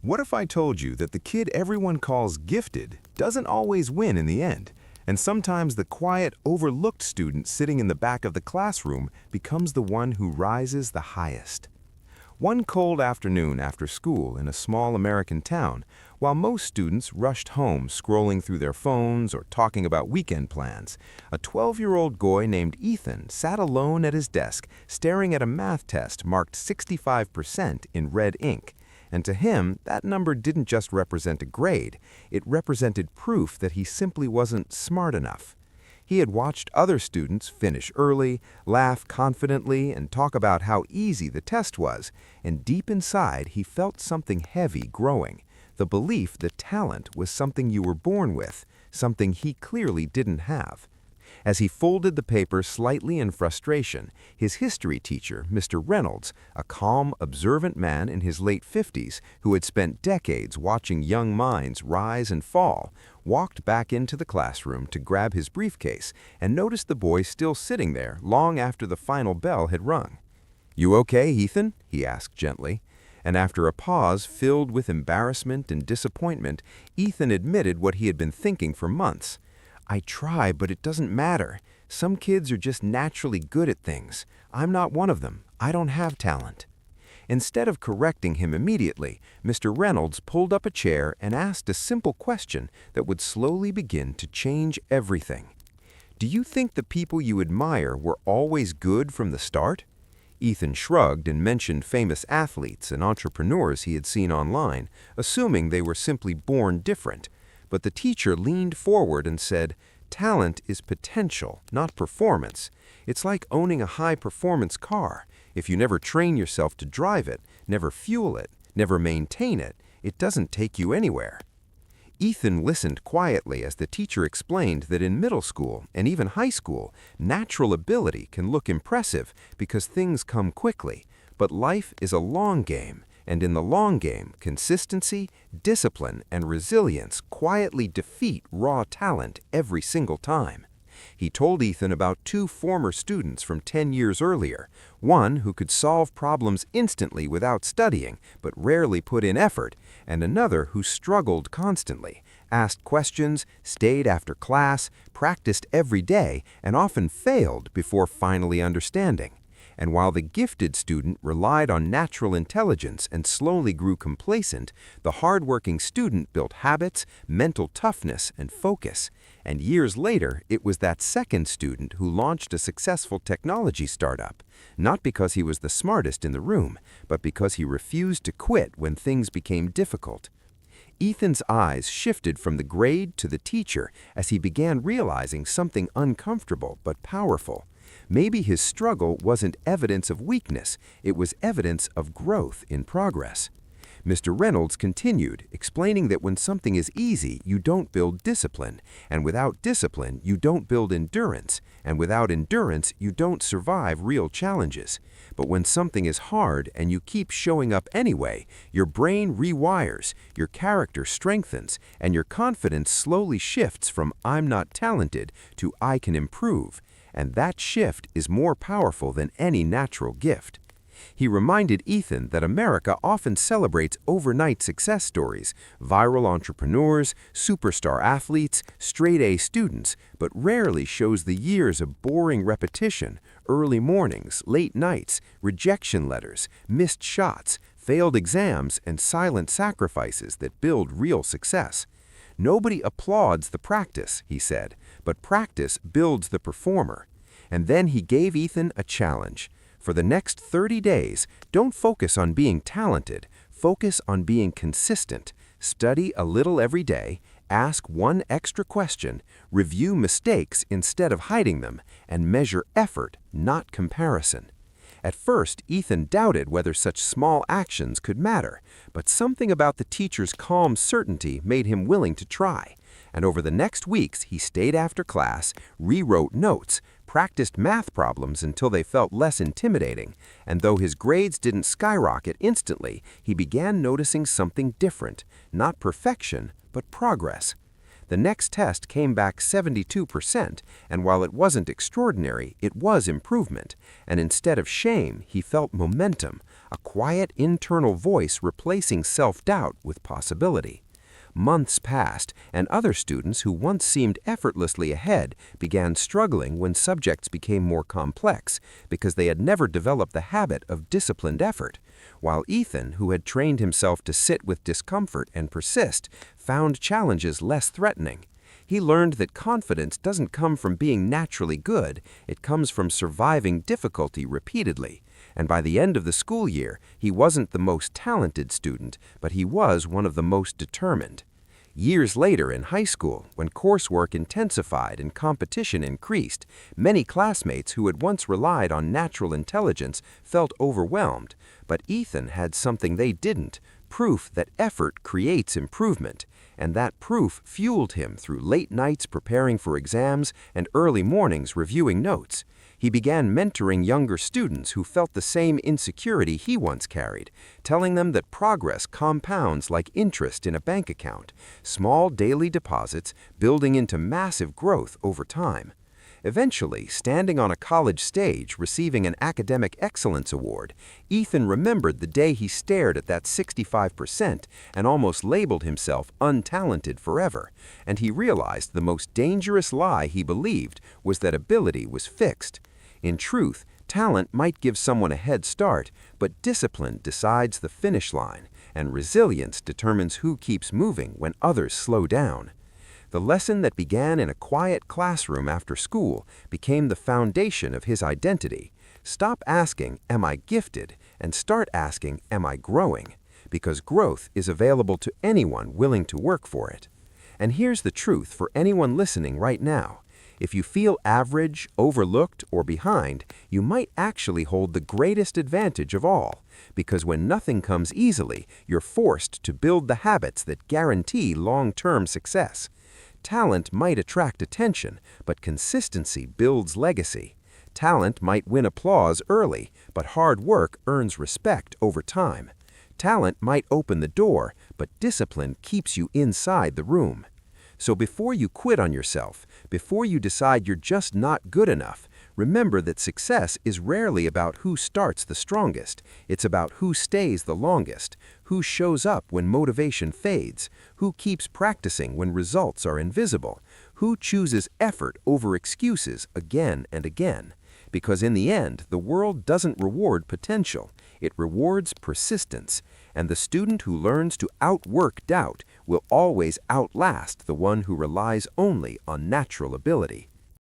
What if I told you that the kid everyone calls gifted doesn't always win in the end, and sometimes the quiet, overlooked student sitting in the back of the classroom becomes the one who rises the highest? One cold afternoon after school in a small American town, while most students rushed home scrolling through their phones or talking about weekend plans, a 12-year-old boy named Ethan sat alone at his desk staring at a math test marked 65% in red ink. And to him, that number didn't just represent a grade, it represented proof that he simply wasn't smart enough. He had watched other students finish early, laugh confidently, and talk about how easy the test was, and deep inside he felt something heavy growing, the belief that talent was something you were born with, something he clearly didn't have. As he folded the paper slightly in frustration, his history teacher, Mr. Reynolds, a calm, observant man in his late 50s who had spent decades watching young minds rise and fall, walked back into the classroom to grab his briefcase and noticed the boy still sitting there long after the final bell had rung. "You okay, Ethan?" he asked gently. And after a pause filled with embarrassment and disappointment, Ethan admitted what he had been thinking for months. "I try, but it doesn't matter. Some kids are just naturally good at things. I'm not one of them. I don't have talent." Instead of correcting him immediately, Mr. Reynolds pulled up a chair and asked a simple question that would slowly begin to change everything. "Do you think the people you admire were always good from the start?" Ethan shrugged and mentioned famous athletes and entrepreneurs he had seen online, assuming they were simply born different. But the teacher leaned forward and said, "Talent is potential, not performance. It's like owning a high-performance car. If you never train yourself to drive it, never fuel it, never maintain it, it doesn't take you anywhere." Ethan listened quietly as the teacher explained that in middle school and even high school, natural ability can look impressive because things come quickly, but life is a long game. And in the long game, consistency, discipline, and resilience quietly defeat raw talent every single time. He told Ethan about two former students from 10 years earlier, one who could solve problems instantly without studying but rarely put in effort, and another who struggled constantly, asked questions, stayed after class, practiced every day, and often failed before finally understanding. And while the gifted student relied on natural intelligence and slowly grew complacent, the hardworking student built habits, mental toughness, and focus. And years later, it was that second student who launched a successful technology startup, not because he was the smartest in the room, but because he refused to quit when things became difficult. Ethan's eyes shifted from the grade to the teacher as he began realizing something uncomfortable but powerful. Maybe his struggle wasn't evidence of weakness, it was evidence of growth in progress. Mr. Reynolds continued, explaining that when something is easy, you don't build discipline, and without discipline, you don't build endurance, and without endurance, you don't survive real challenges. But when something is hard and you keep showing up anyway, your brain rewires, your character strengthens, and your confidence slowly shifts from "I'm not talented" to "I can improve." And that shift is more powerful than any natural gift. He reminded Ethan that America often celebrates overnight success stories, viral entrepreneurs, superstar athletes, straight-A students, but rarely shows the years of boring repetition, early mornings, late nights, rejection letters, missed shots, failed exams, and silent sacrifices that build real success. "Nobody applauds the practice," he said, "but practice builds the performer." And then he gave Ethan a challenge. For the next 30 days, don't focus on being talented, focus on being consistent. Study a little every day, ask one extra question, review mistakes instead of hiding them, and measure effort, not comparison. At first, Ethan doubted whether such small actions could matter, but something about the teacher's calm certainty made him willing to try. And over the next weeks, he stayed after class, rewrote notes, practiced math problems until they felt less intimidating, and though his grades didn't skyrocket instantly, he began noticing something different, not perfection, but progress. The next test came back 72%, and while it wasn't extraordinary, it was improvement. And instead of shame, he felt momentum, a quiet internal voice replacing self-doubt with possibility. Months passed, and other students who once seemed effortlessly ahead began struggling when subjects became more complex because they had never developed the habit of disciplined effort, while Ethan, who had trained himself to sit with discomfort and persist, found challenges less threatening. He learned that confidence doesn't come from being naturally good, it comes from surviving difficulty repeatedly. And by the end of the school year, he wasn't the most talented student, but he was one of the most determined. Years later in high school, when coursework intensified and competition increased, many classmates who had once relied on natural intelligence felt overwhelmed. But Ethan had something they didn't: proof that effort creates improvement. And that proof fueled him through late nights preparing for exams and early mornings reviewing notes. He began mentoring younger students who felt the same insecurity he once carried, telling them that progress compounds like interest in a bank account, small daily deposits building into massive growth over time. Eventually, standing on a college stage receiving an academic excellence award, Ethan remembered the day he stared at that 65% and almost labeled himself untalented forever, and he realized the most dangerous lie he believed was that ability was fixed. In truth, talent might give someone a head start, but discipline decides the finish line, and resilience determines who keeps moving when others slow down. The lesson that began in a quiet classroom after school became the foundation of his identity. Stop asking, "Am I gifted?" and start asking, "Am I growing?" Because growth is available to anyone willing to work for it. And here's the truth for anyone listening right now. If you feel average, overlooked, or behind, you might actually hold the greatest advantage of all. Because when nothing comes easily, you're forced to build the habits that guarantee long-term success. Talent might attract attention, but consistency builds legacy. Talent might win applause early, but hard work earns respect over time. Talent might open the door, but discipline keeps you inside the room. So before you quit on yourself, before you decide you're just not good enough, remember that success is rarely about who starts the strongest. It's about who stays the longest, who shows up when motivation fades, who keeps practicing when results are invisible, who chooses effort over excuses again and again. Because in the end, the world doesn't reward potential, it rewards persistence. And the student who learns to outwork doubt will always outlast the one who relies only on natural ability.